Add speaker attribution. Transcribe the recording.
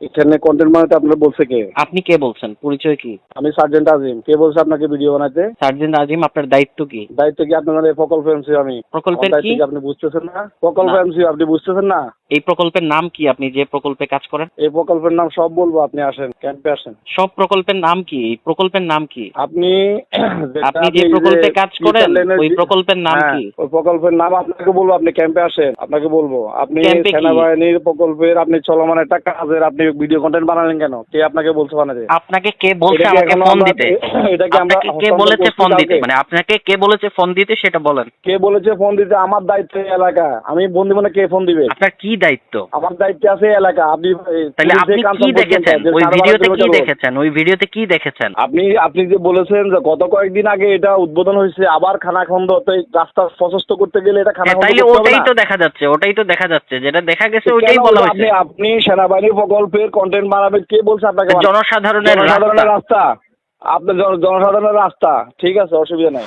Speaker 1: এখানে কন্টেন্ট বানাতে আপনার বলছে কে?
Speaker 2: আপনি কে বলছেন? পরিচয় কি?
Speaker 1: আমি সার্জেন্ট আজিম। কে বলছে আপনাকে ভিডিও বানাতে?
Speaker 2: সার্জেন্ট আজিম, আপনার দায়িত্ব কি?
Speaker 1: দায়িত্ব কি আপনার? এই প্রকল্প এমসি আমি।
Speaker 2: প্রকল্পের
Speaker 1: দায়িত্ব
Speaker 2: কি?
Speaker 1: কি আপনি বুঝতেছেন না? প্রকল্প
Speaker 2: না।
Speaker 1: এমসি আপনি বুঝতেছেন না?
Speaker 2: এই প্রকল্পের নাম কি? আপনি যে প্রকল্পে কাজ করেন?
Speaker 1: এই প্রকল্পের নাম সব বলবো, আপনি আসেন, ক্যাম্পে আসেন।
Speaker 2: সব প্রকল্পের নাম কি? এই প্রকল্পের নাম কি?
Speaker 1: আপনি
Speaker 2: আপনি যে প্রকল্পে কাজ করেন ওই প্রকল্পের নাম কি?
Speaker 1: ওই প্রকল্পের নাম আপনাকে বলবো, আপনি ক্যাম্পে আসেন, আপনাকে বলবো। আপনি
Speaker 2: ক্যাম্পে কি?
Speaker 1: সেনাবাহিনীর প্রকল্পের আপনি চলমান একটা কাজের আপনি ভিডিও কন্টেন্ট বানালেন কেন? কে আপনাকে বলছে বানাতে?
Speaker 2: আপনাকে কে বলছে
Speaker 1: এটা কি
Speaker 2: আমাকে
Speaker 1: এখনো
Speaker 2: ফোন
Speaker 1: আমরা
Speaker 2: দিতে?
Speaker 1: এটা কি আমরা
Speaker 2: আপনাকে কে
Speaker 1: হস্তান্তর
Speaker 2: বলেছে
Speaker 1: করছি
Speaker 2: ফোন দিতে?
Speaker 1: কাউকে?
Speaker 2: মানে আপনাকে কে বলেছে ফোন দিতে সেটা বলেন।
Speaker 1: কে বলেছে ফোন দিতে? আমার দায়িত্ব এই এলাকা, আমি ফোন দিব না, কে ফোন দিবে?
Speaker 2: আপনার কি দায়িত্ব?
Speaker 1: আমার দায়িত্বে আছে এই এলাকা। আপনি
Speaker 2: তাহলে আপনি কি দেখেছেন ওই ভিডিওতে? কি দেখেছেন ওই ভিডিওতে? কি দেখেছেন?
Speaker 1: আপনি যে বলেছেন যে গত কয়েকদিন আগে এটা উদ্বোধন হয়েছে, আবার খানাখন্দ, তো এই রাস্তা প্রশস্ত করতে গেলে এটা খানাখন্দ
Speaker 2: তাইলে
Speaker 1: করতে হবে
Speaker 2: ওটাই
Speaker 1: না?
Speaker 2: তো দেখা যাচ্ছে, ওটাই তো দেখা যাচ্ছে, যেটা দেখা গেছে
Speaker 1: তো
Speaker 2: ওইটাই
Speaker 1: কেন
Speaker 2: বলা
Speaker 1: আপনি
Speaker 2: হয়েছে।
Speaker 1: আপনি সেনাবাহিনীর প্রকল্পের কন্টেন্ট বানাবেন, কে বলছে আপনাকে?
Speaker 2: জনসাধারণের
Speaker 1: জনসাধারণের রাস্তা, আপনার জনসাধারণের রাস্তা, ঠিক আছে, অসুবিধা নাই।